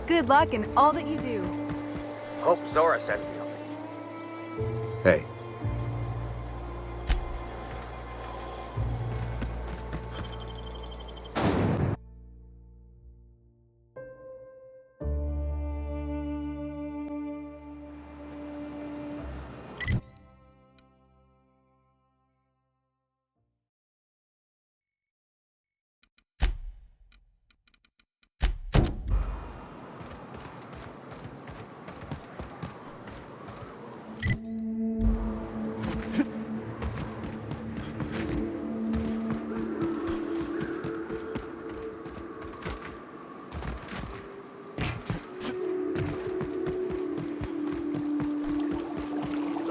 Good luck in all that you do. Hope Zora sends me something. Hey.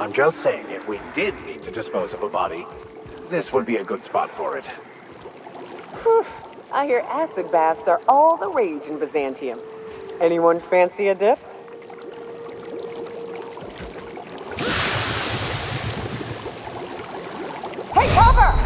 I'm just saying, if we did need to dispose of a body, this would be a good spot for it. Whew. I hear acid baths are all the rage in Byzantium. Anyone fancy a dip? Take cover!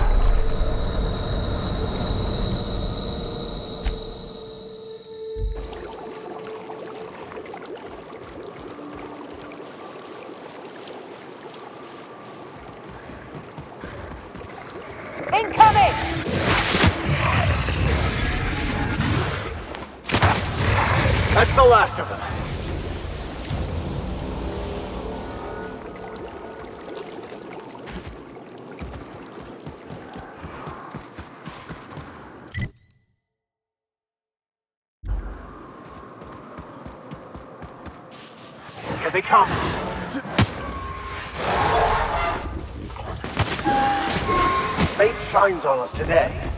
Incoming! That's the last of them. Here they come. Fate shines on us today.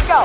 Go!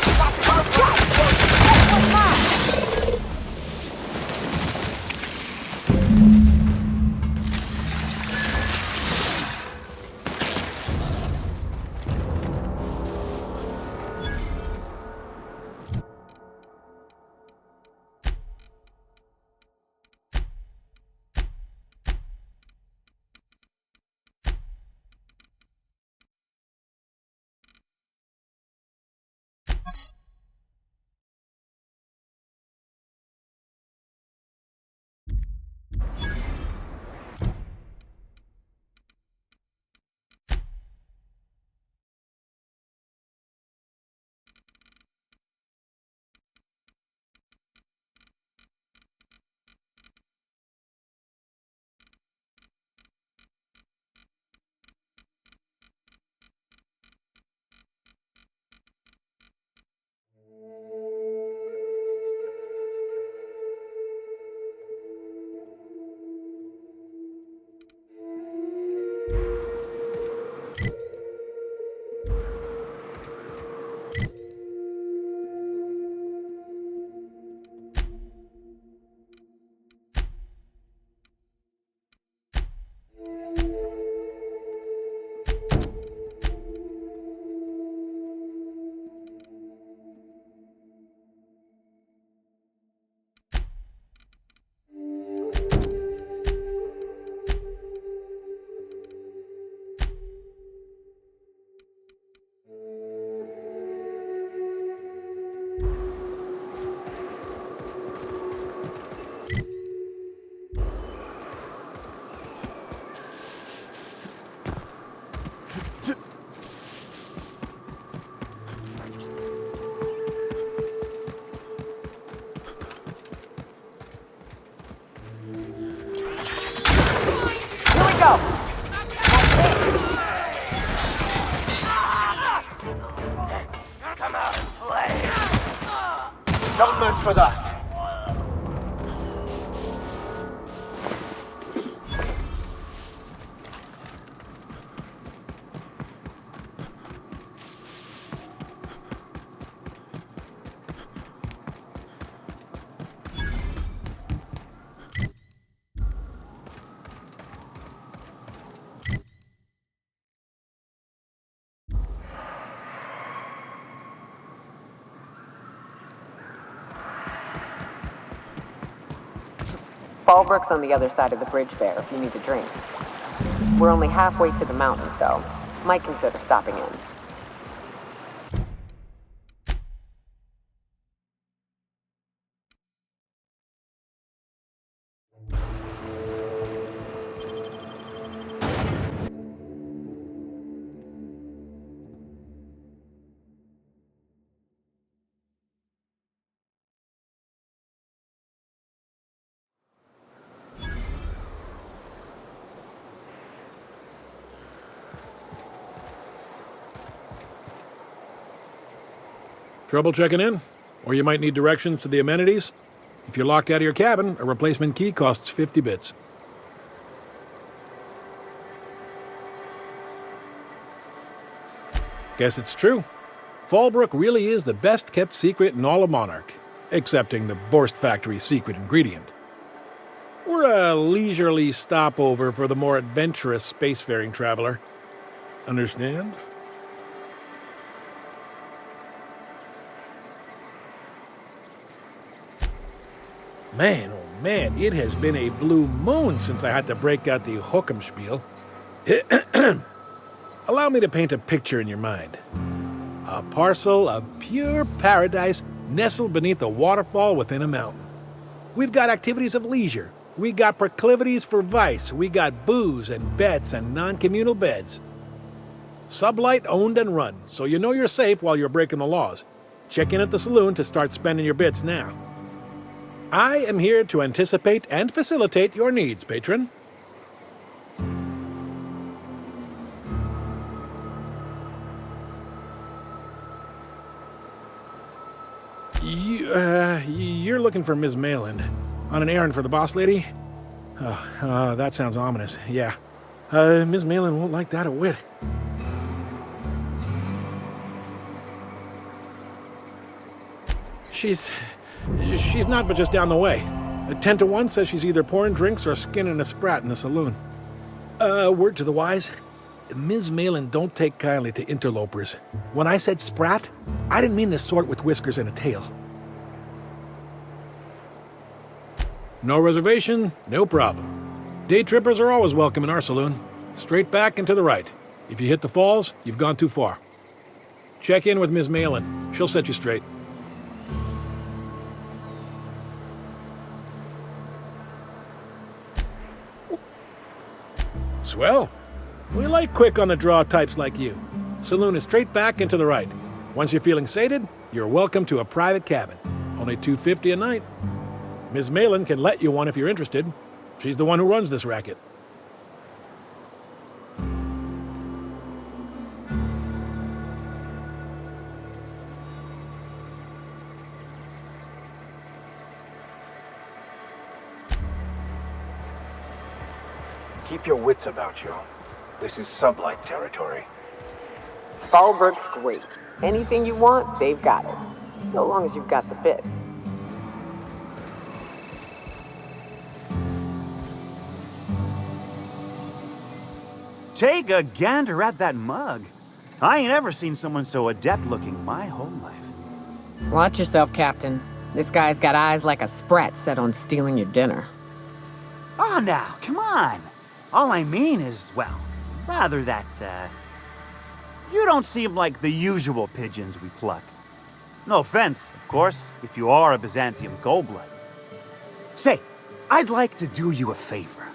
Go! Come out and play. Don't mess with us. FOLLBRUK's on the other side of the bridge there if you need a drink. We're only halfway to the mountain, so might consider stopping in. Trouble checking in? Or you might need directions to the amenities? If you're locked out of your cabin, a replacement key costs 50 bits. Guess it's true. FOLLBRUK really is the best-kept secret in all of Monarch, excepting the Borst Factory's secret ingredient. We're a leisurely stopover for the more adventurous spacefaring traveler. Understand? Man, oh man, it has been a blue moon since I had to break out the Hookenspiel. Allow me to paint a picture in your mind. A parcel of pure paradise nestled beneath a waterfall within a mountain. We've got activities of leisure. We got proclivities for vice. We got booze and bets and non-communal beds. Sublight owned and run, so you know you're safe while you're breaking the laws. Check in at the saloon to start spending your bits now. I am here to anticipate and facilitate your needs, patron. You're looking for Ms. Malin. On an errand for the boss lady? That sounds ominous, yeah. Ms. Malin won't like that a whit. She's not but just down the way. 10 to 1 says she's either pouring drinks or skinning a sprat in the saloon. Word to the wise, Ms. Malin don't take kindly to interlopers. When I said sprat, I didn't mean the sort with whiskers and a tail. No reservation, no problem. Day trippers are always welcome in our saloon. Straight back and to the right. If you hit the falls, you've gone too far. Check in with Ms. Malin. She'll set you straight. Swell. We like quick-on-the-draw types like you. Saloon is straight back and to the right. Once you're feeling sated, you're welcome to a private cabin. Only $250 a night. Ms. Malin can let you one if you're interested. She's the one who runs this racket. Keep your wits about you. This is sublight territory. FOLLBRUK's great. Anything you want, they've got it. So long as you've got the bits. Take a gander at that mug. I ain't ever seen someone so adept-looking my whole life. Watch yourself, Captain. This guy's got eyes like a sprat set on stealing your dinner. Oh, now, come on. All I mean is, well, rather that, you don't seem like the usual pigeons we pluck. No offense, of course, if you are a Byzantium goldblood. Say, I'd like to do you a favor.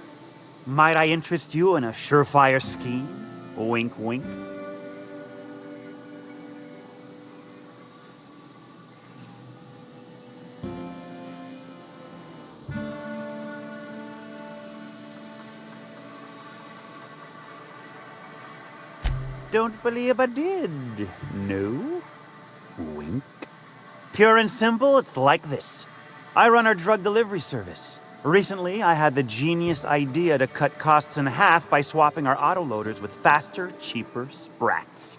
Might I interest you in a surefire scheme? Wink, wink. Don't believe I did. No? Wink. Pure and simple, it's like this. I run our drug delivery service. Recently, I had the genius idea to cut costs in half by swapping our autoloaders with faster, cheaper sprats.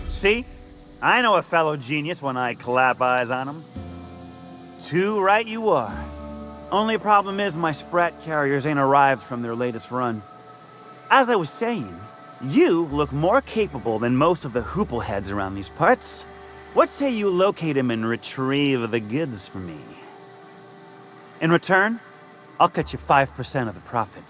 See? I know a fellow genius when I clap eyes on him. Too right you are. Only problem is my sprat carriers ain't arrived from their latest run. As I was saying, you look more capable than most of the hoople heads around these parts. What say you locate him and retrieve the goods for me? In return, I'll cut you 5% of the profit.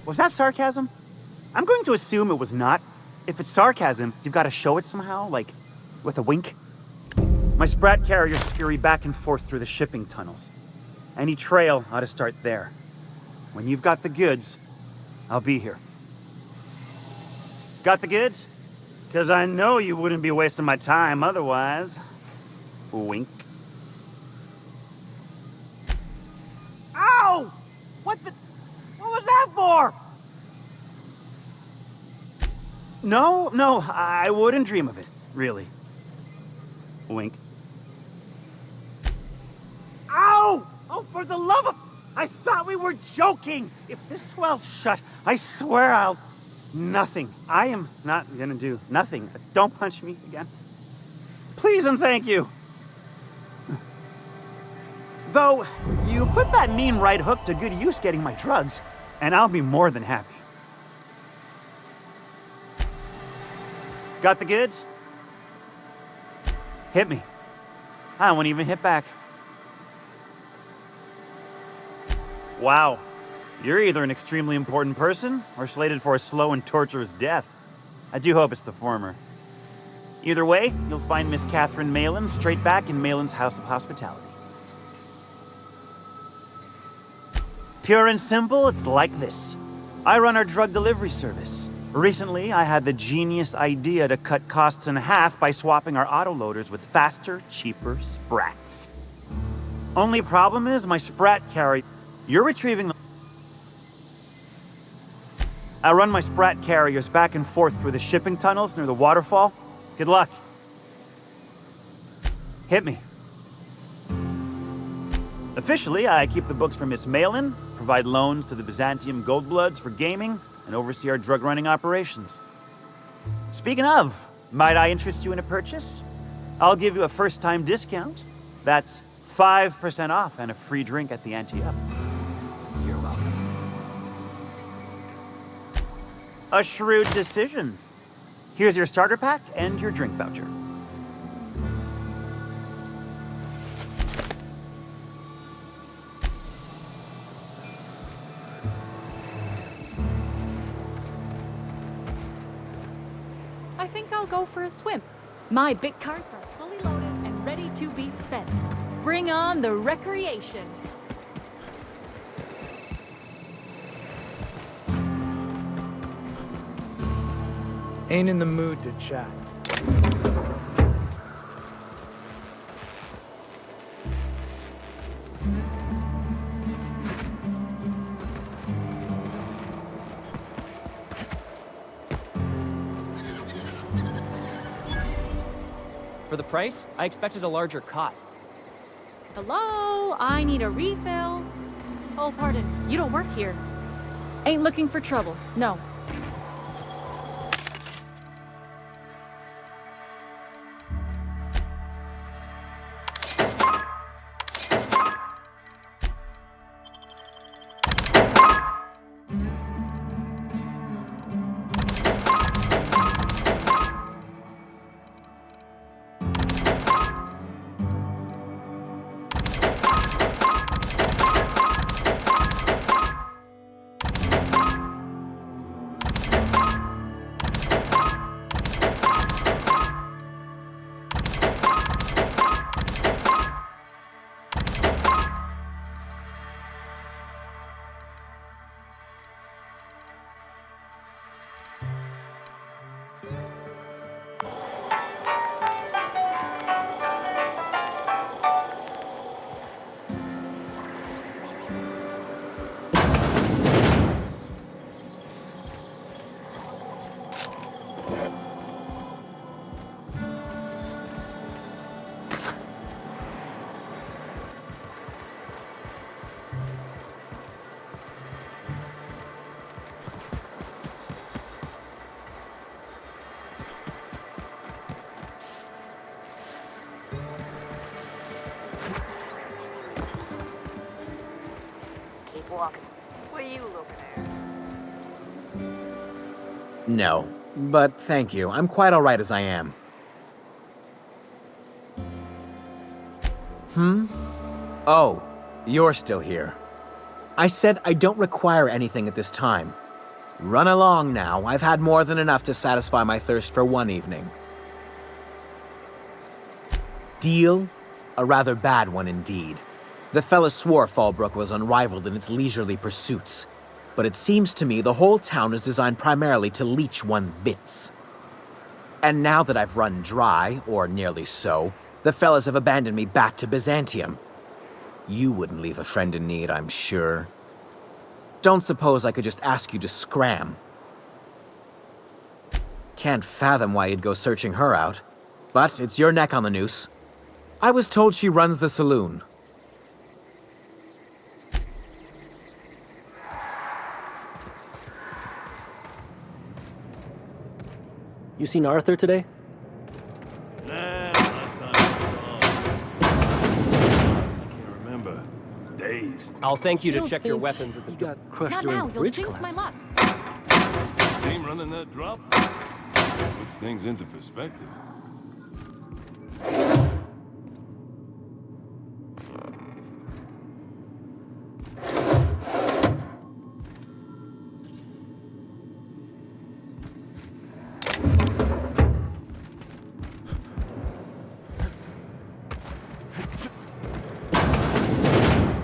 Was that sarcasm? I'm going to assume it was not. If it's sarcasm, you've got to show it somehow, like with a wink. My Sprat carriers scurry back and forth through the shipping tunnels. Any trail ought to start there. When you've got the goods, I'll be here. Got the goods? 'Cause I know you wouldn't be wasting my time otherwise. Wink. Ow! What was that for? No, I wouldn't dream of it, really. Wink. Ow! Oh, for the love of... I thought we were joking! If this swells shut, I swear I'll... Nothing. I am not gonna do nothing. Don't punch me again. Please and thank you. Though, you put that mean right hook to good use getting my drugs, and I'll be more than happy. Got the goods? Hit me. I won't even hit back. Wow. You're either an extremely important person or slated for a slow and torturous death. I do hope it's the former. Either way, you'll find Miss Catherine Malin straight back in Malin's House of Hospitality. Pure and simple, it's like this. I run our drug delivery service. Recently, I had the genius idea to cut costs in half by swapping our autoloaders with faster, cheaper Sprats. Only problem is my Sprat carry... You're retrieving the... I run my Sprat carriers back and forth through the shipping tunnels near the waterfall. Good luck. Hit me. Officially, I keep the books for Miss Malin, provide loans to the Byzantium Goldbloods for gaming, and oversee our drug-running operations. Speaking of, might I interest you in a purchase? I'll give you a first-time discount. That's 5% off and a free drink at the ante up. You're welcome. A shrewd decision. Here's your starter pack and your drink voucher. I think I'll go for a swim. My big carts are fully loaded and ready to be spent. Bring on the recreation. Ain't in the mood to chat. For the price, I expected a larger cot. Hello? I need a refill. Oh, pardon. You don't work here. Ain't looking for trouble. No. walking. What are you looking at? No, but thank you. I'm quite all right as I am. Oh, you're still here. I said I don't require anything at this time. Run along now. I've had more than enough to satisfy my thirst for one evening. Deal? A rather bad one indeed. The fella swore FOLLBRUK was unrivaled in its leisurely pursuits, but it seems to me the whole town is designed primarily to leech one's bits. And now that I've run dry, or nearly so, the fellas have abandoned me back to Byzantium. You wouldn't leave a friend in need, I'm sure. Don't suppose I could just ask you to scram. Can't fathom why you'd go searching her out, but it's your neck on the noose. I was told she runs the saloon. You seen Arthur today? Nah, last time I can't remember. Days. I'll thank you You to don't check your think weapons at the you door. got crushed Not during now, the you'll bridge jinx my collapse. luck. Team running that drop? Puts things into perspective.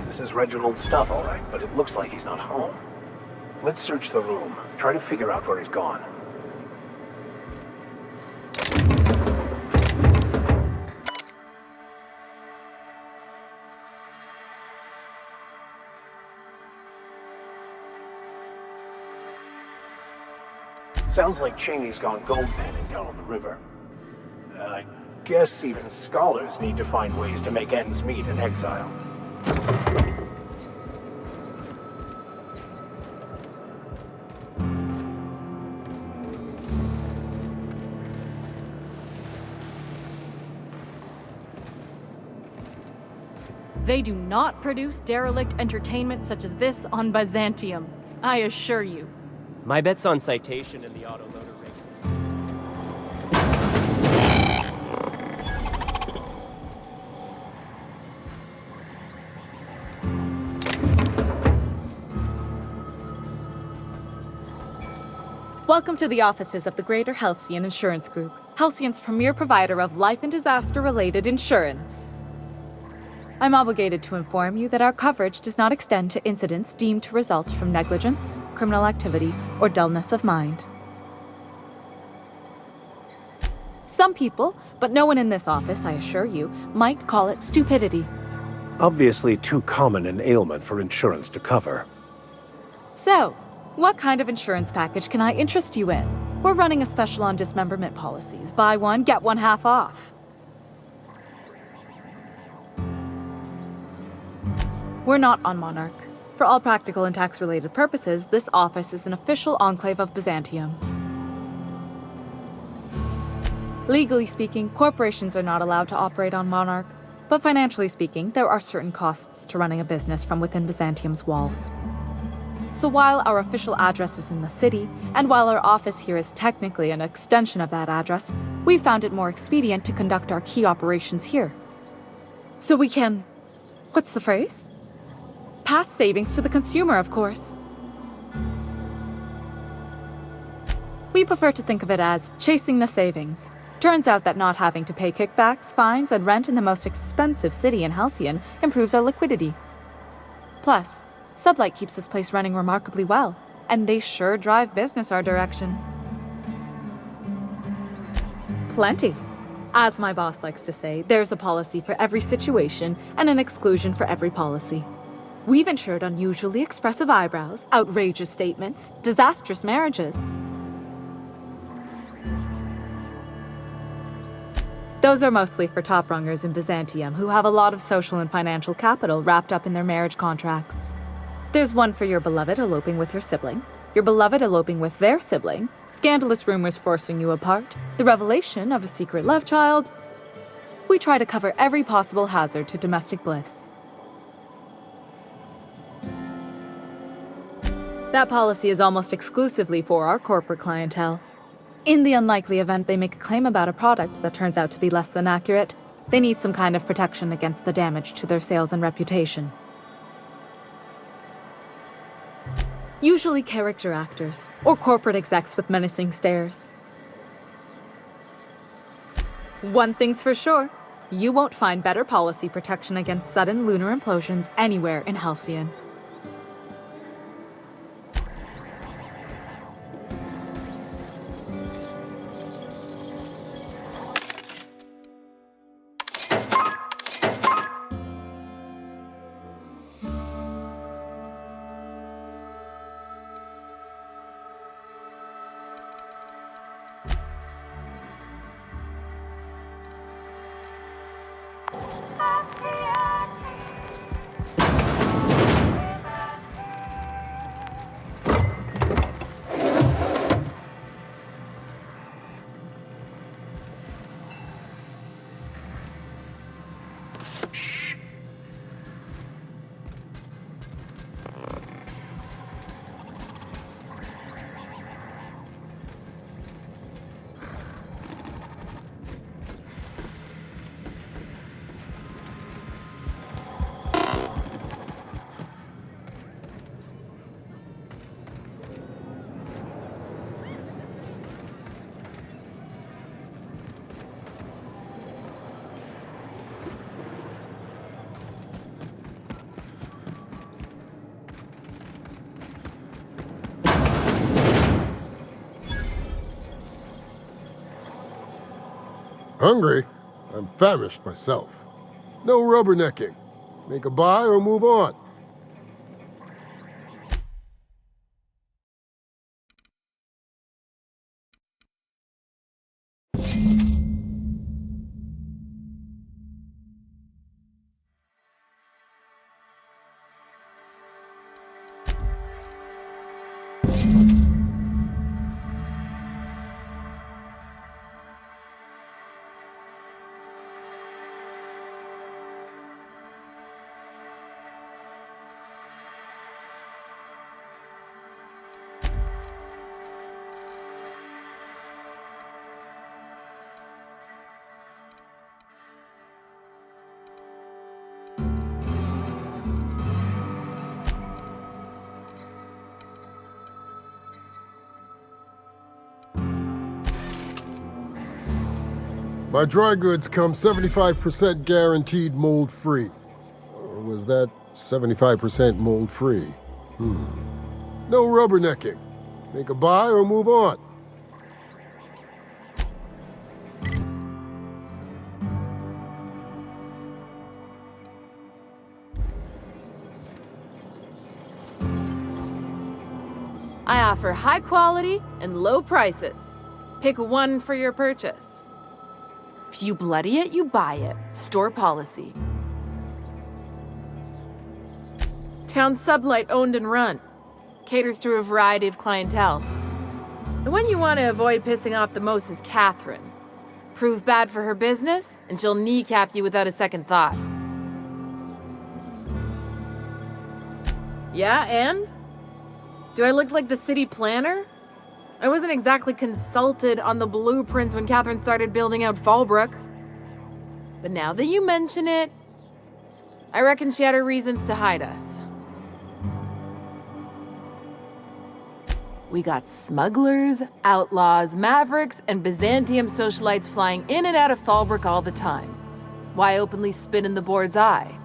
This is Reginald's stuff, all right, but it looks like he's not home. Let's search the room. Try to figure out where he's gone. Sounds like Cheney's gone gold panning down on the river. I guess even scholars need to find ways to make ends meet in exile. They do not produce derelict entertainment such as this on Byzantium, I assure you. My bet's on citation in the autoloader races. Welcome to the offices of the Greater Halcyon Insurance Group, Halcyon's premier provider of life and disaster-related insurance. I'm obligated to inform you that our coverage does not extend to incidents deemed to result from negligence, criminal activity, or dullness of mind. Some people, but no one in this office, I assure you, might call it stupidity. Obviously too common an ailment for insurance to cover. So, what kind of insurance package can I interest you in? We're running a special on dismemberment policies. Buy one, get one half off. We're not on Monarch. For all practical and tax-related purposes, this office is an official enclave of Byzantium. Legally speaking, corporations are not allowed to operate on Monarch, but financially speaking, there are certain costs to running a business from within Byzantium's walls. So while our official address is in the city, and while our office here is technically an extension of that address, we found it more expedient to conduct our key operations here. So we can... what's the phrase? Pass savings to the consumer, of course. We prefer to think of it as chasing the savings. Turns out that not having to pay kickbacks, fines, and rent in the most expensive city in Halcyon improves our liquidity. Plus, Sublight keeps this place running remarkably well, and they sure drive business our direction. Plenty. As my boss likes to say, there's a policy for every situation and an exclusion for every policy. We've insured unusually expressive eyebrows, outrageous statements, disastrous marriages. Those are mostly for top-rungers in Byzantium who have a lot of social and financial capital wrapped up in their marriage contracts. There's one for your beloved eloping with your sibling, your beloved eloping with their sibling, scandalous rumors forcing you apart, the revelation of a secret love child. We try to cover every possible hazard to domestic bliss. That policy is almost exclusively for our corporate clientele. In the unlikely event they make a claim about a product that turns out to be less than accurate, they need some kind of protection against the damage to their sales and reputation. Usually character actors, or corporate execs with menacing stares. One thing's for sure, you won't find better policy protection against sudden lunar implosions anywhere in Halcyon. Hungry? I'm famished myself. No rubbernecking. Make a buy or move on. My dry goods come 75% guaranteed mold-free. Or was that 75% mold-free? No rubbernecking. Make a buy or move on. I offer high quality and low prices. Pick one for your purchase. If you bloody it, you buy it. Store policy. Town Sublight owned and run. Caters to a variety of clientele. The one you want to avoid pissing off the most is Catherine. Prove bad for her business, and she'll kneecap you without a second thought. Yeah, and? Do I look like the city planner? I wasn't exactly consulted on the blueprints when Catherine started building out FOLLBRUK. But now that you mention it, I reckon she had her reasons to hide us. We got smugglers, outlaws, mavericks, and Byzantium socialites flying in and out of FOLLBRUK all the time. Why openly spit in the board's eye?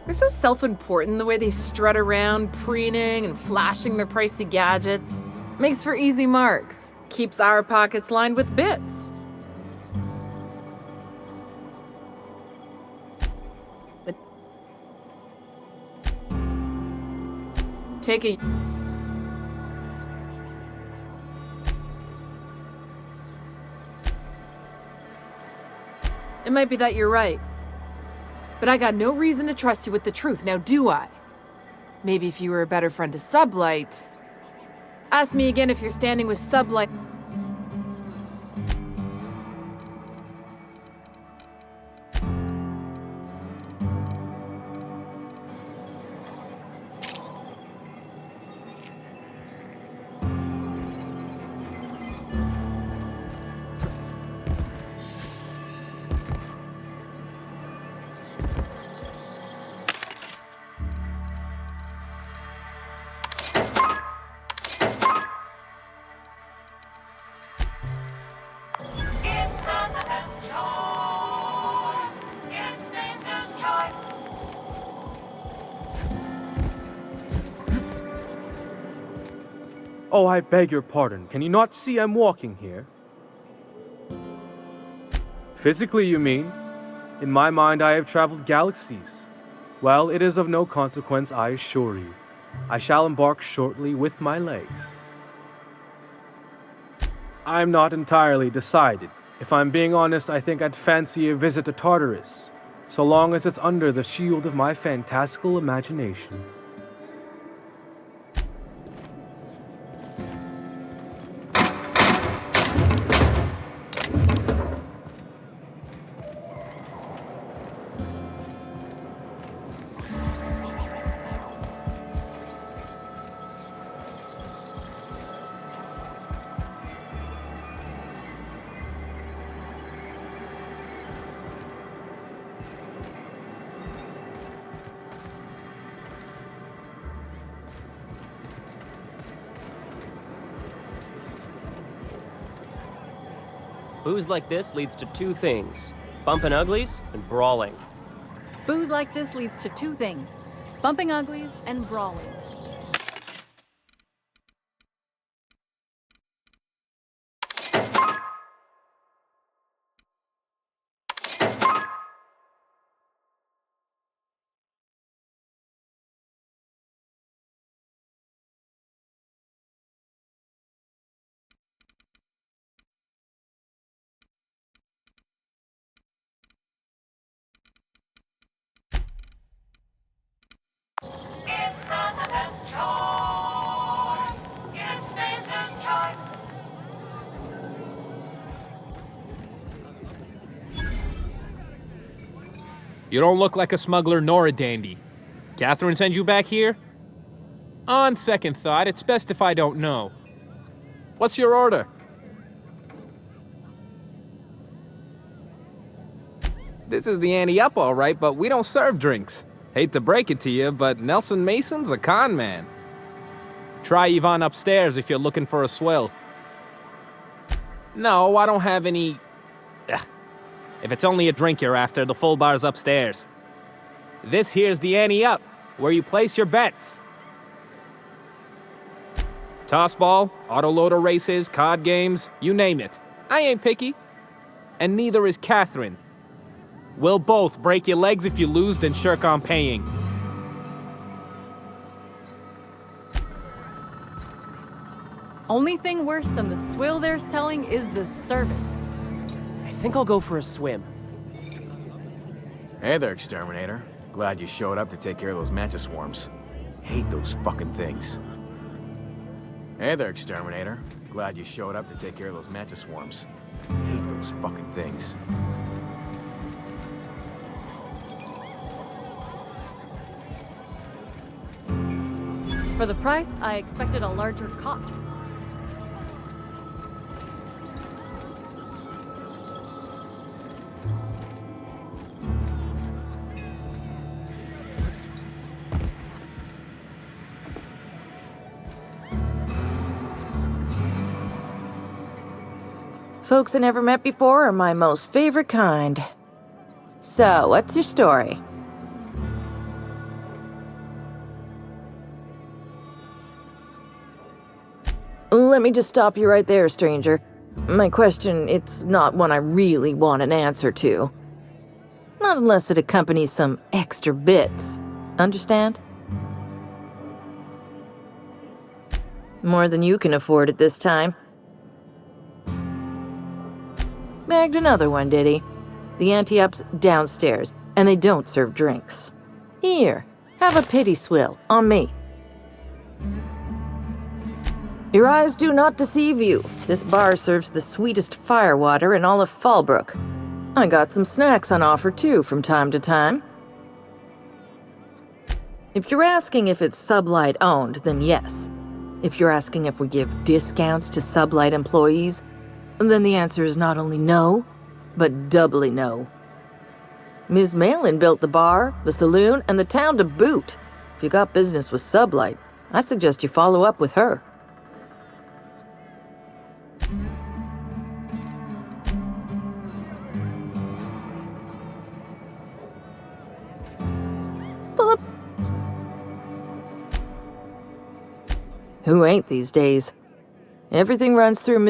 They're so self-important the way they strut around, preening and flashing their pricey gadgets. Makes for easy marks. Keeps our pockets lined with bits. But take a... It might be that you're right. But I got no reason to trust you with the truth, now do I? Maybe if you were a better friend to Sublight. Ask me again if you're standing with Sublight. Oh, I beg your pardon. Can you not see I'm walking here? Physically, you mean? In my mind, I have traveled galaxies. Well, it is of no consequence, I assure you. I shall embark shortly with my legs. I'm not entirely decided. If I'm being honest, I think I'd fancy a visit to Tartarus, so long as it's under the shield of my fantastical imagination. Booze like this leads to two things: bumping uglies and brawling. Booze like this leads to two things: bumping uglies and brawling. It's not the best choice. It's Spacer's choice. You don't look like a smuggler nor a dandy. Catherine send you back here? On second thought, it's best if I don't know. What's your order? This is the ante up, all right, but we don't serve drinks. Hate to break it to you, but Nelson Mason's a con man. Try Yvonne upstairs if you're looking for a swill. No, I don't have any... Ugh. If it's only a drink you're after, the full bar's upstairs. This here's the ante up, where you place your bets. Tossball, autoloader races, card games, you name it. I ain't picky. And neither is Catherine. We'll both break your legs if you lose, then shirk on paying. Only thing worse than the swill they're selling is the service. I think I'll go for a swim. Hey there, Exterminator. Glad you showed up to take care of those mantis swarms. Hate those fucking things. Hey there, Exterminator. Glad you showed up to take care of those mantis swarms. Hate those fucking things. For the price, I expected a larger cot. Folks I never met before are my most favorite kind. So, what's your story? Let me just stop you right there, stranger. My question, it's not one I really want an answer to. Not unless it accompanies some extra bits. Understand? More than you can afford at this time. Bagged another one, did he? The anti-up's downstairs, and they don't serve drinks. Here, have a pity swill, on me. Your eyes do not deceive you. This bar serves the sweetest firewater in all of FOLLBRUK. I got some snacks on offer too from time to time. If you're asking if it's Sublight owned, then yes. If you're asking if we give discounts to Sublight employees, then the answer is not only no, but doubly no. Ms. Malin built the bar, the saloon, and the town to boot. If you got business with Sublight, I suggest you follow up with her. Pull up. Who ain't these days? Everything runs through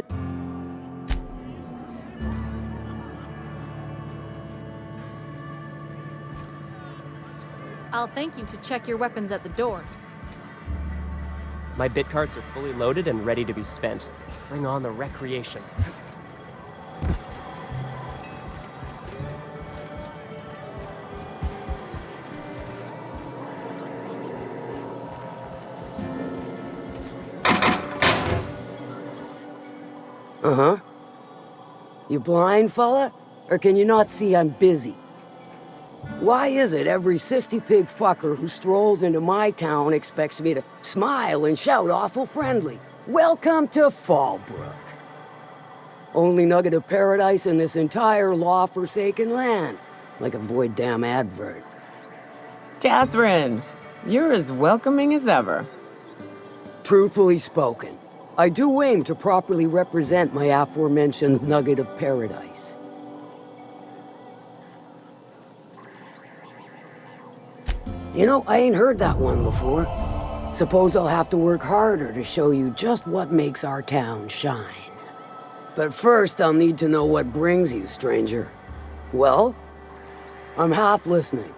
I'll thank you to check your weapons at the door. My bit carts are fully loaded and ready to be spent. Bring on the recreation. Uh-huh. You blind, fella? Or can you not see I'm busy? Why is it every sissy pig fucker who strolls into my town expects me to smile and shout awful friendly? Welcome to Fallbrook. Only nugget of paradise in this entire law-forsaken land. Like a void damn advert. Catherine, you're as welcoming as ever. Truthfully spoken, I do aim to properly represent my aforementioned nugget of paradise. You know, I ain't heard that one before. Suppose I'll have to work harder to show you just what makes our town shine. But first, I'll need to know what brings you, stranger. Well, I'm half listening.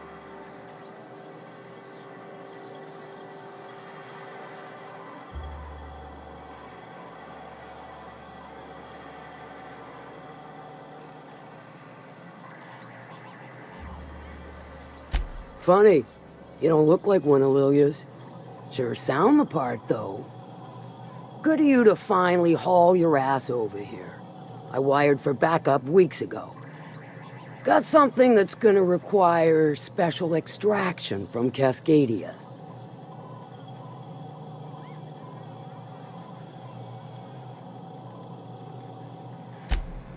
Funny. You don't look like one of Lilia's. Sure sound the part, though. Good of you to finally haul your ass over here. I wired for backup weeks ago. Got something that's gonna require special extraction from Cascadia.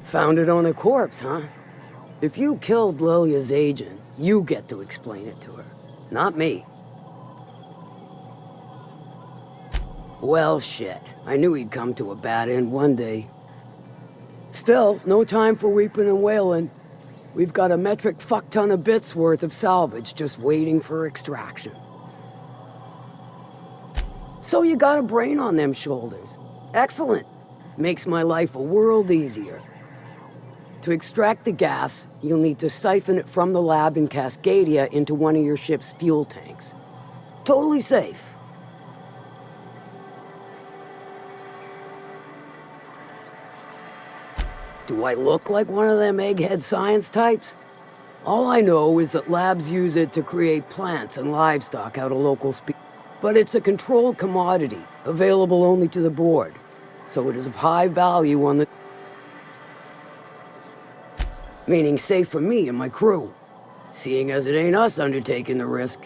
Found it on a corpse, huh? If you killed Lilia's agent, you get to explain it to her. Not me. Well, shit. I knew he'd come to a bad end one day. Still, no time for weeping and wailing. We've got a metric fuck-ton of bits worth of salvage just waiting for extraction. So you got a brain on them shoulders. Excellent. Makes my life a world easier. To extract the gas, you'll need to siphon it from the lab in Cascadia into one of your ship's fuel tanks. Totally safe. Do I look like one of them egghead science types? All I know is that labs use it to create plants and livestock out of local species. But it's a controlled commodity, available only to the board, so it is of high value on the... Meaning safe for me and my crew, seeing as it ain't us undertaking the risk.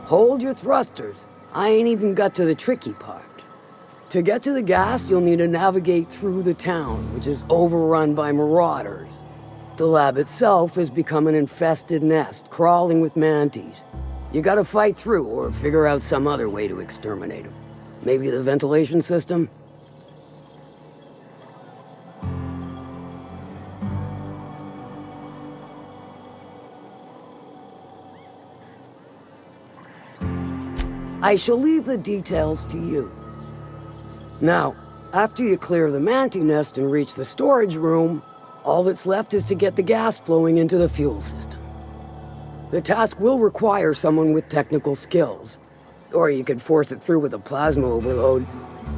Hold your thrusters. I ain't even got to the tricky part. To get to the gas, you'll need to navigate through the town, which is overrun by marauders. The lab itself has become an infested nest, crawling with mantis. You gotta fight through or figure out some other way to exterminate them. Maybe the ventilation system? I shall leave the details to you. Now, after you clear the mantis nest and reach the storage room, all that's left is to get the gas flowing into the fuel system. The task will require someone with technical skills, or you could force it through with a plasma overload.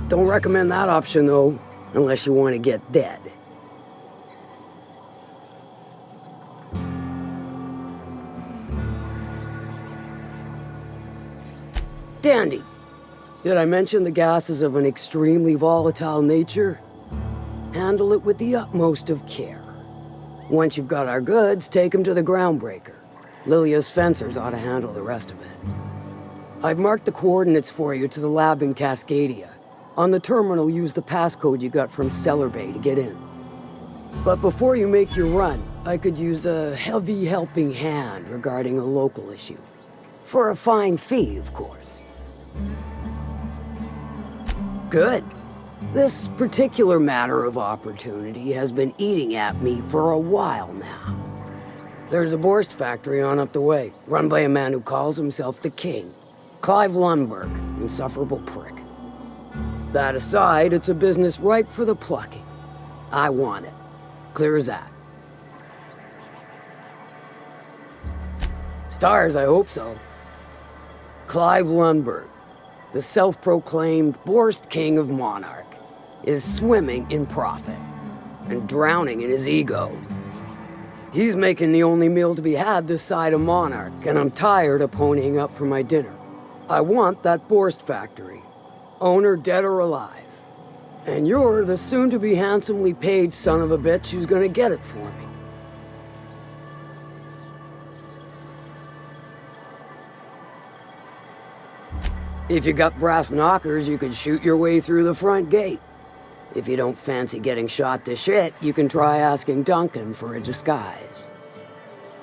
Don't recommend that option though, unless you want to get dead. Dandy. Did I mention the gas is of an extremely volatile nature? Handle it with the utmost of care. Once you've got our goods, take them to the groundbreaker. Lilia's fencers ought to handle the rest of it. I've marked the coordinates for you to the lab in Cascadia. On the terminal, use the passcode you got from Stellar Bay to get in. But before you make your run, I could use a heavy helping hand regarding a local issue. For a fine fee, of course. Good. This particular matter of opportunity has been eating at me for a while now. There's a Borst factory on up the way, run by a man who calls himself the King. Clive Lundberg, insufferable prick. That aside, it's a business ripe for the plucking. I want it. Clear as that. Stars, I hope so. Clive Lundberg, the self-proclaimed Borst King of Monarch, is swimming in profit and drowning in his ego. He's making the only meal to be had this side of Monarch, and I'm tired of ponying up for my dinner. I want that Borst factory, owner dead or alive. And you're the soon-to-be handsomely paid son of a bitch who's gonna get it for me. If you got brass knockers, you could shoot your way through the front gate. If you don't fancy getting shot to shit, you can try asking Duncan for a disguise.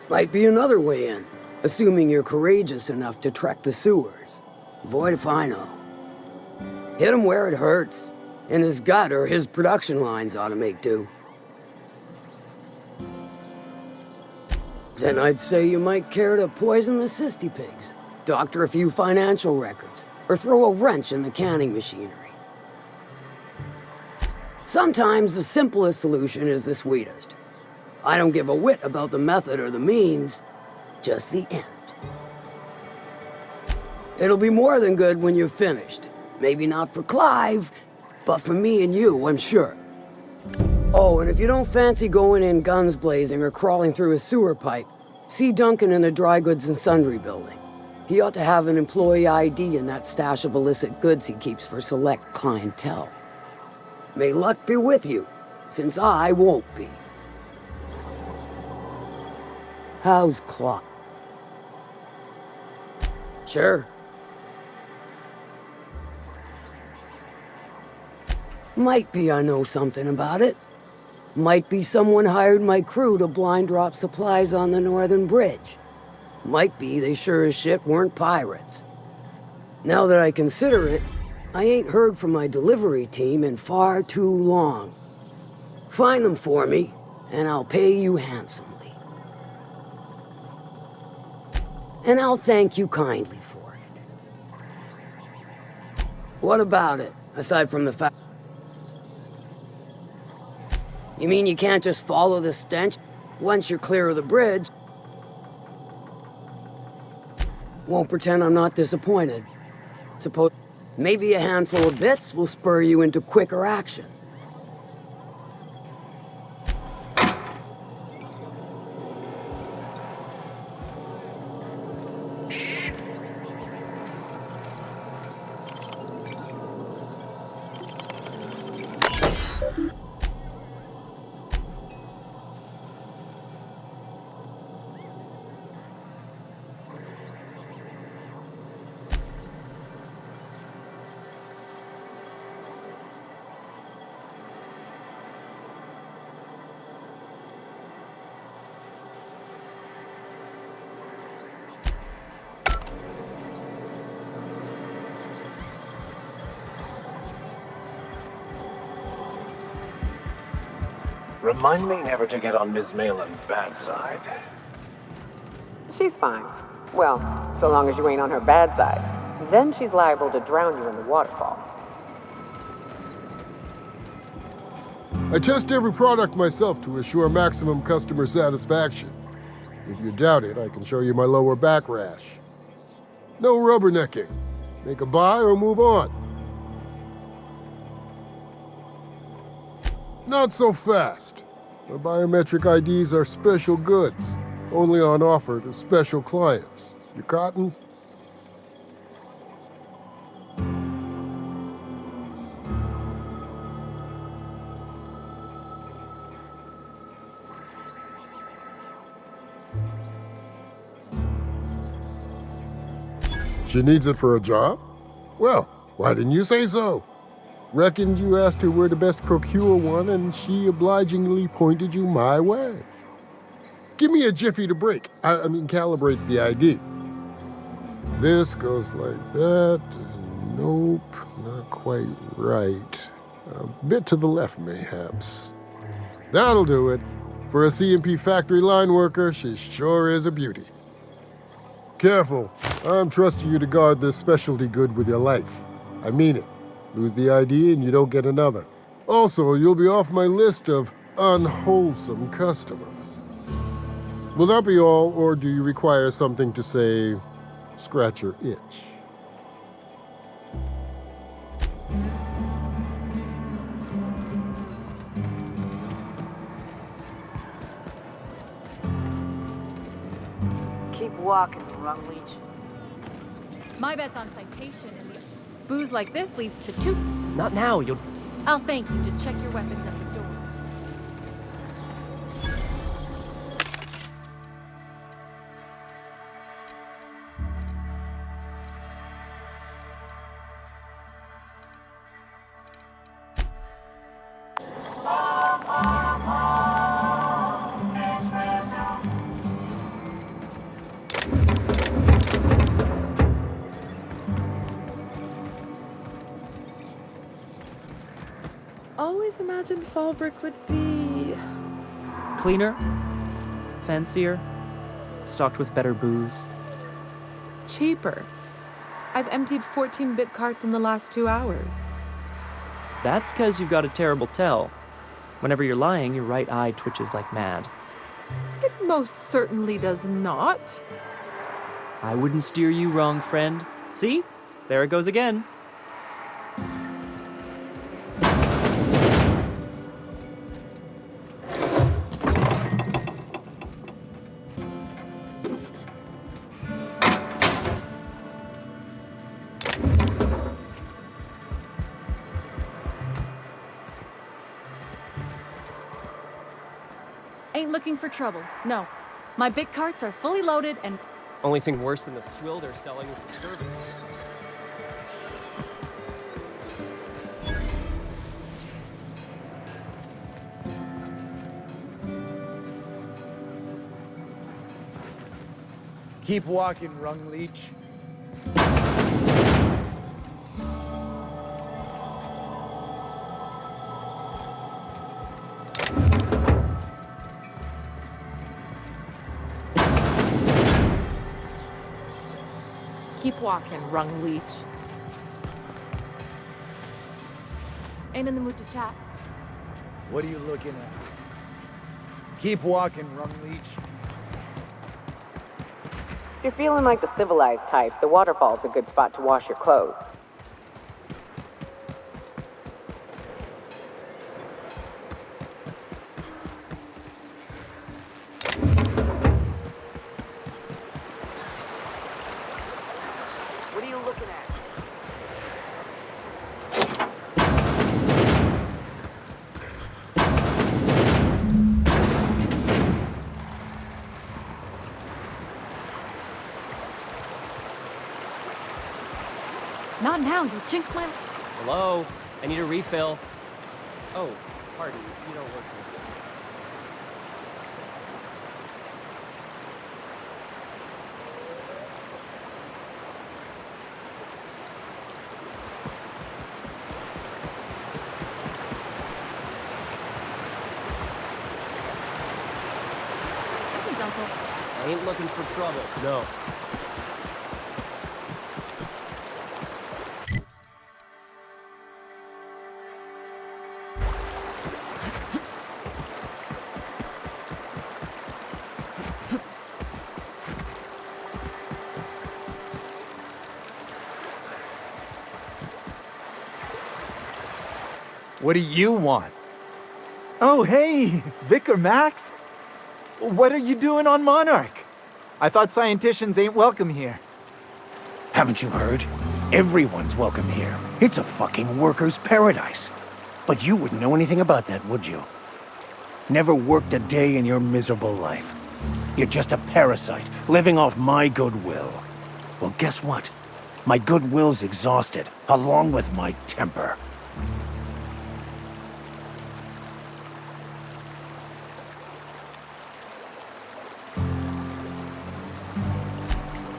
Might be another way in, assuming you're courageous enough to trek the sewers. Void if I know. Hit him where it hurts. In his gut, or his production lines ought to make do. Then I'd say you might care to poison the cysty pigs, doctor a few financial records, or throw a wrench in the canning machinery. Sometimes the simplest solution is the sweetest. I don't give a whit about the method or the means, just the end. It'll be more than good when you're finished. Maybe not for Clive, but for me and you, I'm sure. Oh, and if you don't fancy going in guns blazing or crawling through a sewer pipe, see Duncan in the dry goods and sundry building. He ought to have an employee ID in that stash of illicit goods he keeps for select clientele. May luck be with you, since I won't be. How's Clock? Sure. Might be I know something about it. Might be someone hired my crew to blind drop supplies on the Northern Bridge. Might be they sure as shit weren't pirates. Now that I consider it, I ain't heard from my delivery team in far too long. Find them for me, and I'll pay you handsomely. And I'll thank you kindly for it. What about it, aside from the fact... You mean you can't just follow the stench once you're clear of the bridge? Won't pretend I'm not disappointed. Suppose maybe a handful of bits will spur you into quicker action. Remind me never to get on Ms. Malin's bad side. She's fine. Well, so long as you ain't on her bad side. Then she's liable to drown you in the waterfall. I test every product myself to assure maximum customer satisfaction. If you doubt it, I can show you my lower back rash. No rubbernecking. Make a buy or move on. Not so fast. The biometric IDs are special goods, only on offer to special clients. You cotton? She needs it for a job? Well, why didn't you say so? Reckoned you asked her where to best procure one, and she obligingly pointed you my way. Give me a jiffy to break. I mean, calibrate the ID. This goes like that. Nope, not quite right. A bit to the left, mayhaps. That'll do it. For a C&P factory line worker, she sure is a beauty. careful. I'm trusting you to guard this specialty good with your life. I mean it. Lose the ID and you don't get another. Also, you'll be off my list of unwholesome customers. Will that be all, or do you require something to say, scratch your itch? Keep walking, Rung Leech. My bet's on citation, and the booze like this leads to 2. Not now, you'll... I'll thank you to check your weapons at the door. Always imagined Fallbrook would be... Cleaner? Fancier? Stocked with better booze? cheaper. I've emptied 14-bit carts in the last 2 hours. That's because you've got a terrible tell. Whenever you're lying, your right eye twitches like mad. It most certainly does not. I wouldn't steer you wrong, friend. See? There it goes again. Ain't looking for trouble. No. My big carts are fully loaded and... Only thing worse than the swill they're selling is the service. Keep walking, Rung Leech. Keep walking, Rung Leech. Ain't in the mood to chat. What are you looking at? Keep walking, Rung Leech. If you're feeling like the civilized type, the waterfall's a good spot to wash your clothes. What are you looking at? Not now, you jinx my... Hello? I need a refill. Oh, pardon. You don't work here. Thanks, Uncle. I ain't looking for trouble. No. What do you want? Oh, hey, Vicar Max. What are you doing on Monarch? I thought scienticians ain't welcome here. Haven't you heard? Everyone's welcome here. It's a fucking worker's paradise. But you wouldn't know anything about that, would you? Never worked a day in your miserable life. You're just a parasite, living off my goodwill. Well, guess what? My goodwill's exhausted, along with my temper.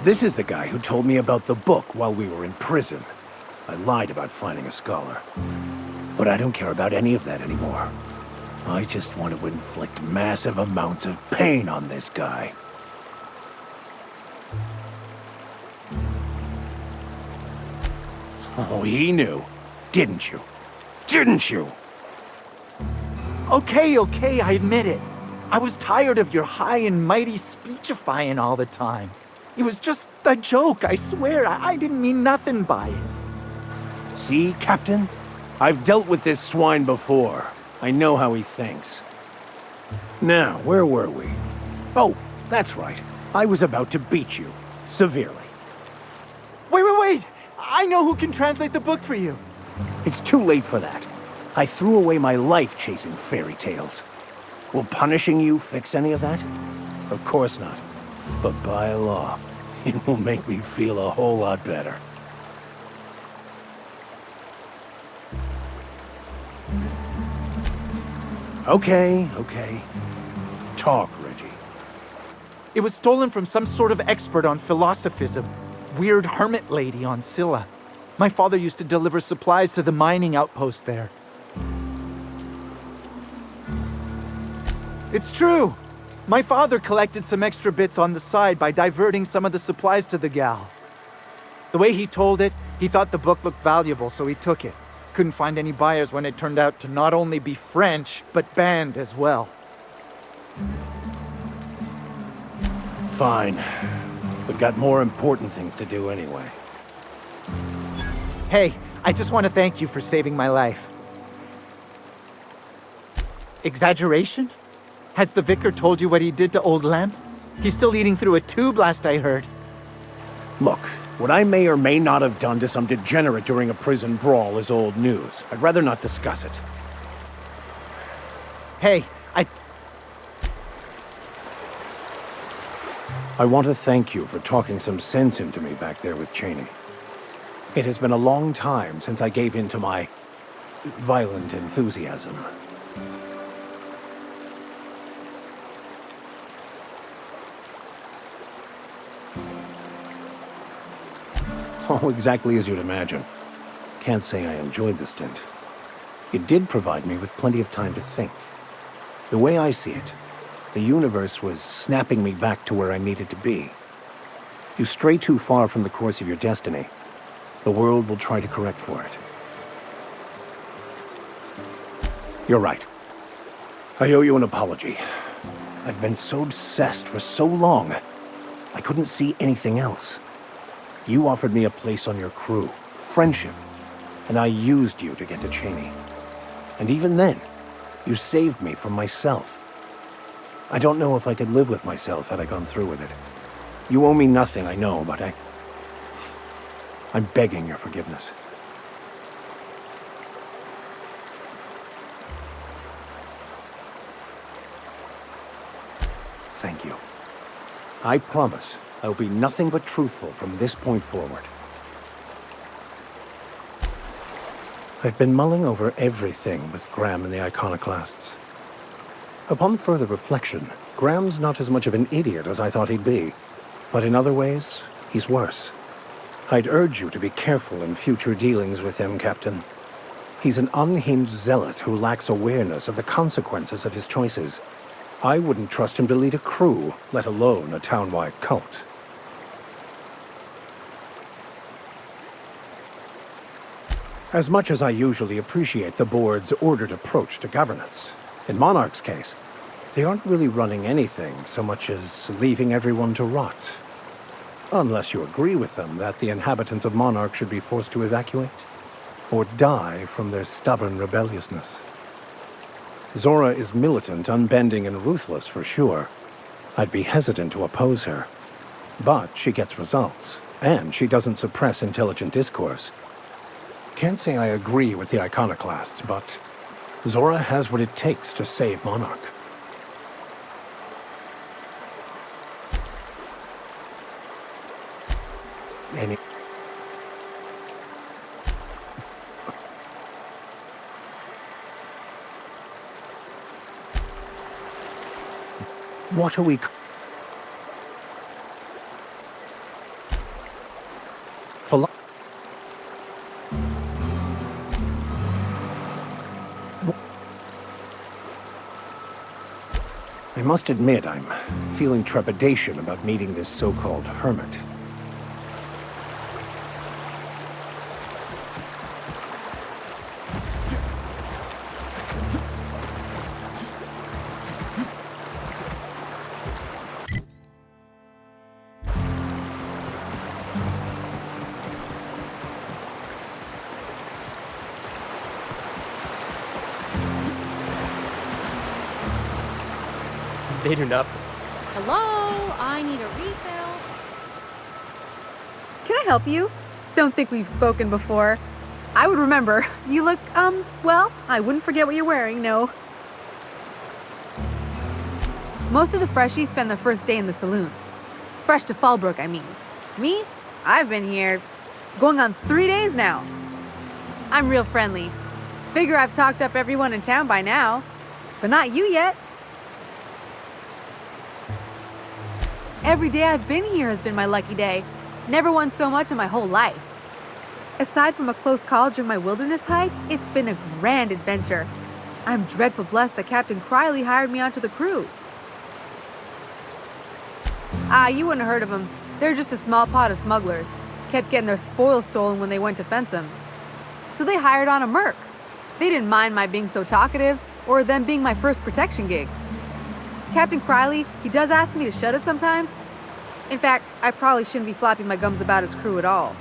This is the guy who told me about the book while we were in prison. I lied about finding a scholar. But I don't care about any of that anymore. I just want to inflict massive amounts of pain on this guy. Oh, he knew. Didn't you? Didn't you? Okay, I admit it. I was tired of your high and mighty speechifying all the time. It was just a joke, I swear. I didn't mean nothing by it. See, Captain? I've dealt with this swine before. I know how he thinks. Now, where were we? Oh, that's right. I was about to beat you. Severely. Wait! I know who can translate the book for you. It's too late for that. I threw away my life chasing fairy tales. Will punishing you fix any of that? Of course not. But by law, it will make me feel a whole lot better. Okay. Talk, Reggie. It was stolen from some sort of expert on philosophism. Weird hermit lady on Scylla. My father used to deliver supplies to the mining outpost there. It's true. My father collected some extra bits on the side by diverting some of the supplies to the gal. The way he told it, he thought the book looked valuable, so he took it. Couldn't find any buyers when it turned out to not only be French, but banned as well. Fine. We've got more important things to do anyway. Hey, I just want to thank you for saving my life. Exaggeration? Has the vicar told you what he did to old Lem? He's still eating through a tube last I heard. Look, what I may or may not have done to some degenerate during a prison brawl is old news. I'd rather not discuss it. Hey, I want to thank you for talking some sense into me back there with Cheney. It has been a long time since I gave in to my violent enthusiasm. Oh, exactly as you'd imagine. Can't say I enjoyed the stint. It did provide me with plenty of time to think. The way I see it, the universe was snapping me back to where I needed to be. You stray too far from the course of your destiny, the world will try to correct for it. You're right. I owe you an apology. I've been so obsessed for so long, I couldn't see anything else. You offered me a place on your crew, friendship, and I used you to get to Cheney. And even then, you saved me from myself. I don't know if I could live with myself had I gone through with it. You owe me nothing, I know, but I'm begging your forgiveness. Thank you. I promise I will be nothing but truthful from this point forward. I've been mulling over everything with Graham and the Iconoclasts. Upon further reflection, Graham's not as much of an idiot as I thought he'd be. But in other ways, he's worse. I'd urge you to be careful in future dealings with him, Captain. He's an unhinged zealot who lacks awareness of the consequences of his choices. I wouldn't trust him to lead a crew, let alone a town-wide cult. As much as I usually appreciate the board's ordered approach to governance, in Monarch's case, they aren't really running anything so much as leaving everyone to rot. Unless you agree with them that the inhabitants of Monarch should be forced to evacuate, or die from their stubborn rebelliousness. Zora is militant, unbending, and ruthless for sure. I'd be hesitant to oppose her. But she gets results, and she doesn't suppress intelligent discourse. Can't say I agree with the Iconoclasts, but Zora has what it takes to save Monarch. What are we... I must admit, I'm feeling trepidation about meeting this so-called hermit. They do nothing. Hello? I need a refill. Can I help you? Don't think we've spoken before. I would remember. You look, well, I wouldn't forget what you're wearing, no. Most of the freshies spend their first day in the saloon. Fresh to FOLLBRUK, I mean. Me? I've been here going on 3 days now. I'm real friendly. Figure I've talked up everyone in town by now. But not you yet. Every day I've been here has been my lucky day. Never won so much in my whole life. Aside from a close call during my wilderness hike, it's been a grand adventure. I'm dreadful blessed that Captain Criley hired me onto the crew. You wouldn't have heard of them. They're just a small pot of smugglers. Kept getting their spoils stolen when they went to fence them. So they hired on a merc. They didn't mind my being so talkative, or them being my first protection gig. Captain Criley, he does ask me to shut it sometimes. In fact, I probably shouldn't be flapping my gums about his crew at all.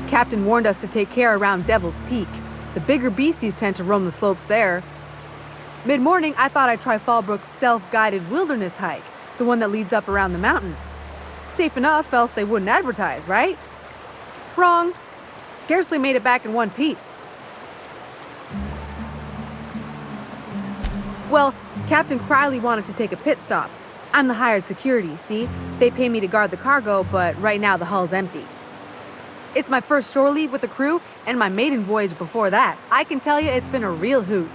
Captain warned us to take care around Devil's Peak. The bigger beasties tend to roam the slopes there. Mid-morning, I thought I'd try FOLLBRUK's self-guided wilderness hike, the one that leads up around the mountain. Safe enough, else they wouldn't advertise, right? Wrong. Scarcely made it back in one piece. Well, Captain Criley wanted to take a pit stop. I'm the hired security, see? They pay me to guard the cargo, but right now the hull's empty. It's my first shore leave with the crew, and my maiden voyage before that. I can tell you it's been a real hoot.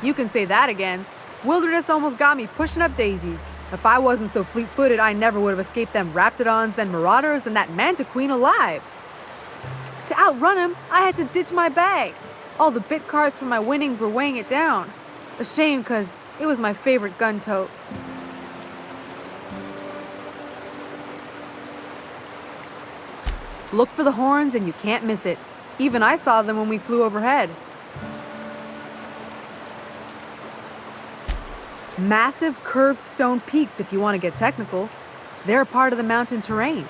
You can say that again. Wilderness almost got me pushing up daisies. If I wasn't so fleet-footed, I never would have escaped them raptidons, then marauders, and that manta queen alive. To outrun him, I had to ditch my bag. All the bit cards from my winnings were weighing it down. A shame, because it was my favorite gun tote. Look for the horns and you can't miss it. Even I saw them when we flew overhead. Massive curved stone peaks, if you want to get technical. They're a part of the mountain terrain.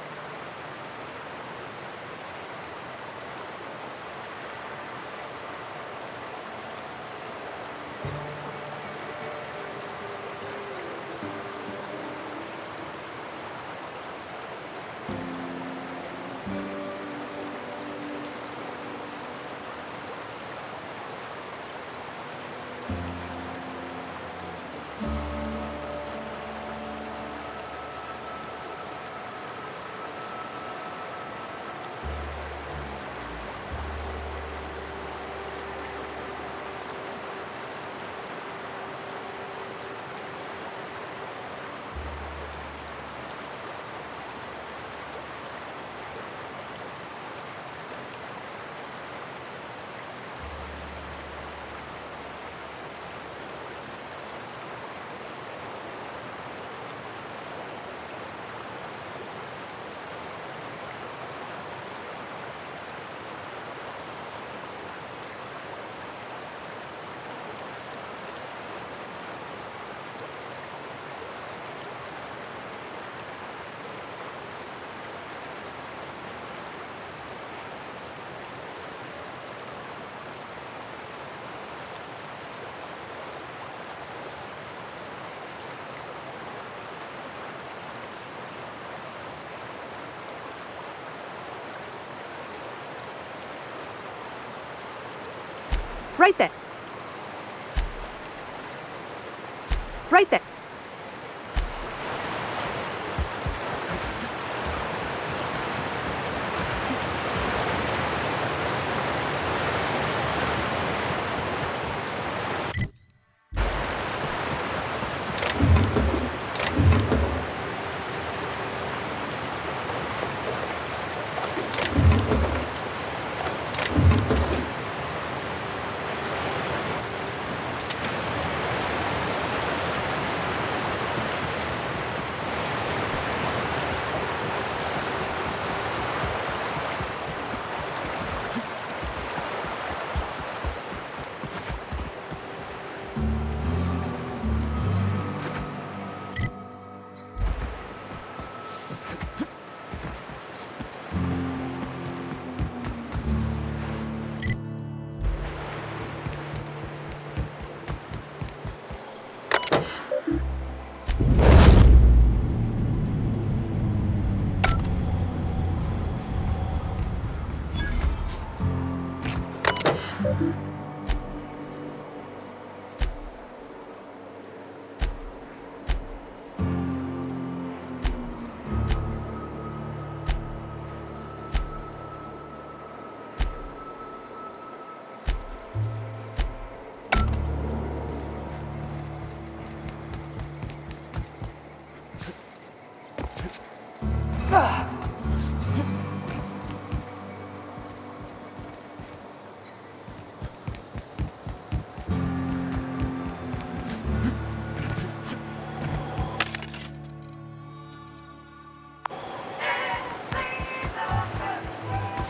Right there. Right there.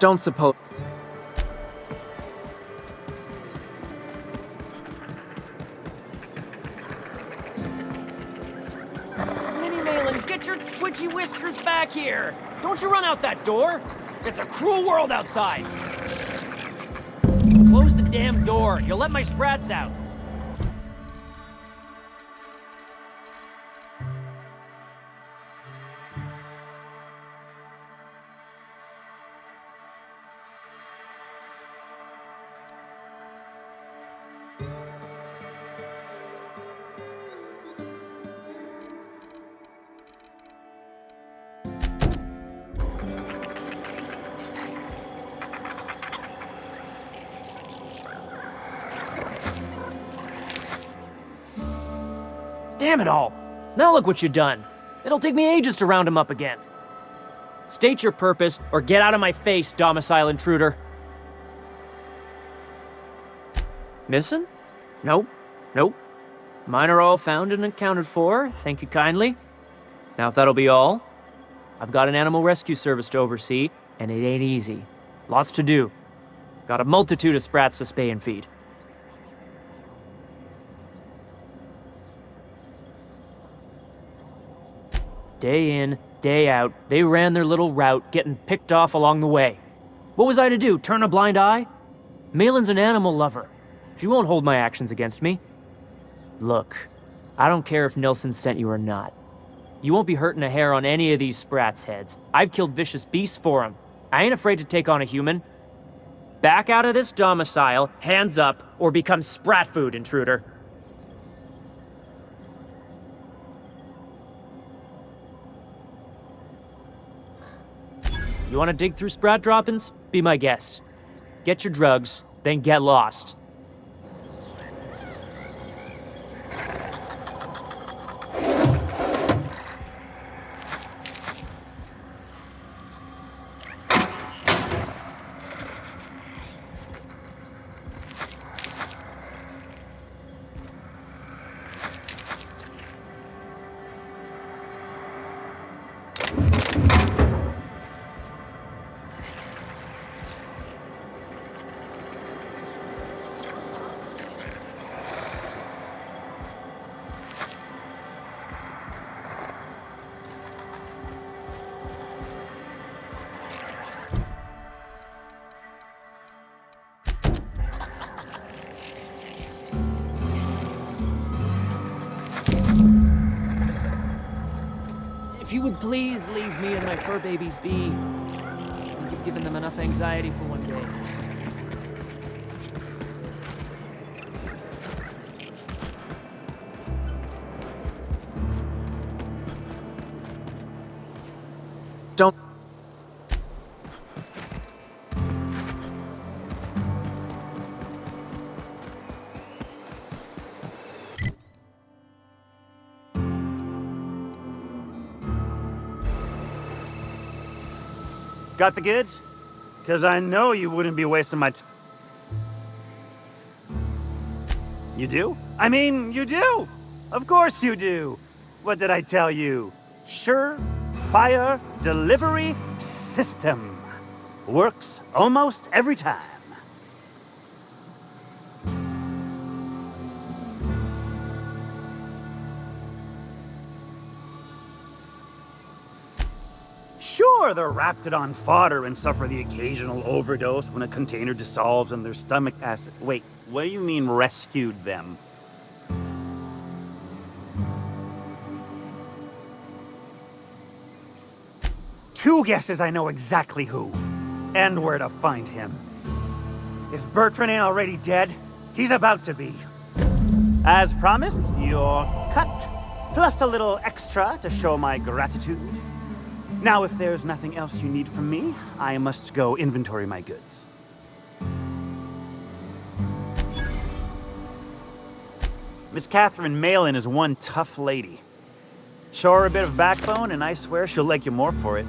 Don't suppose... Minnie Malin, get your twitchy whiskers back here! Don't you run out that door! It's a cruel world outside! Close the damn door. You'll let my sprats out. Damn it all! Now look what you've done. It'll take me ages to round him up again. State your purpose, or get out of my face, domicile intruder. Missing? Nope. Nope. Mine are all found and accounted for, thank you kindly. Now if that'll be all, I've got an animal rescue service to oversee, and it ain't easy. Lots to do. Got a multitude of sprats to spay and feed. Day in, day out, they ran their little route, getting picked off along the way. What was I to do, turn a blind eye? Malin's an animal lover. She won't hold my actions against me. Look, I don't care if Nilsson sent you or not. You won't be hurting a hair on any of these sprats' heads. I've killed vicious beasts for them. I ain't afraid to take on a human. Back out of this domicile, hands up, or become sprat food, intruder. You want to dig through sprat droppings? Be my guest. Get your drugs, then get lost. If you would please leave me and my fur babies be. I think you've given them enough anxiety for one day. Don't... Got the goods? Because I know you wouldn't be wasting my time. You do? I mean, you do! Of course you do! What did I tell you? Sure-fire delivery system. Works almost every time. Sure, they're Raptidon fodder and suffer the occasional overdose when a container dissolves in their stomach acid. Wait, what do you mean rescued them? Two guesses, I know exactly who. And where to find him. If Bertrand ain't already dead, he's about to be. As promised, your cut, plus a little extra to show my gratitude. Now, if there's nothing else you need from me, I must go inventory my goods. Miss Catherine Malin is one tough lady. Show her a bit of backbone, and I swear she'll like you more for it.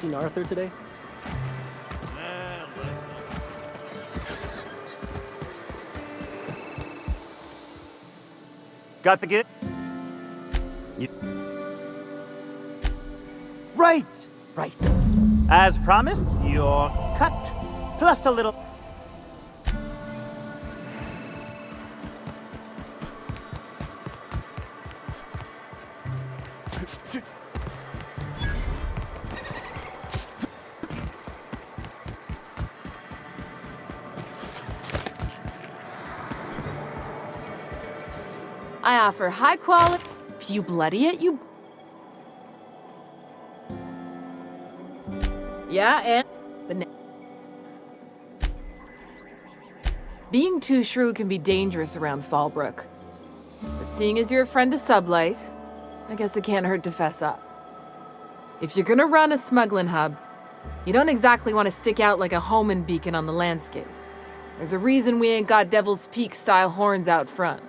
seen Arthur today? Got the good? Right, right. As promised, your cut, plus a little... I offer high quality. If you bloody it, you. Yeah, and. But being too shrewd can be dangerous around Fallbrook. But seeing as you're a friend of Sublight, I guess it can't hurt to fess up. If you're gonna run a smuggling hub, you don't exactly want to stick out like a homing beacon on the landscape. There's a reason we ain't got Devil's Peak-style horns out front.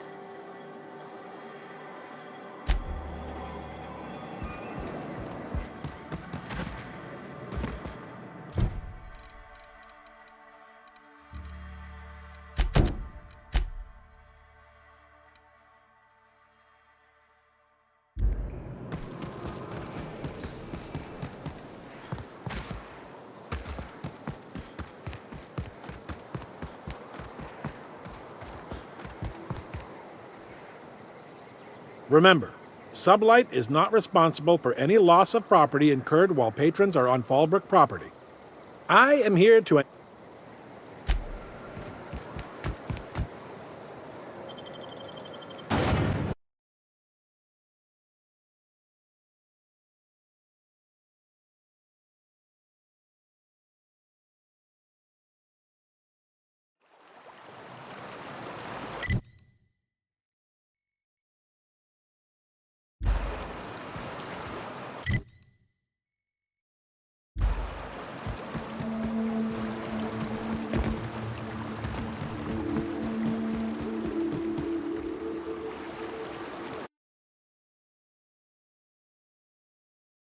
Remember, Sublight is not responsible for any loss of property incurred while patrons are on Fallbrook property. I am here to...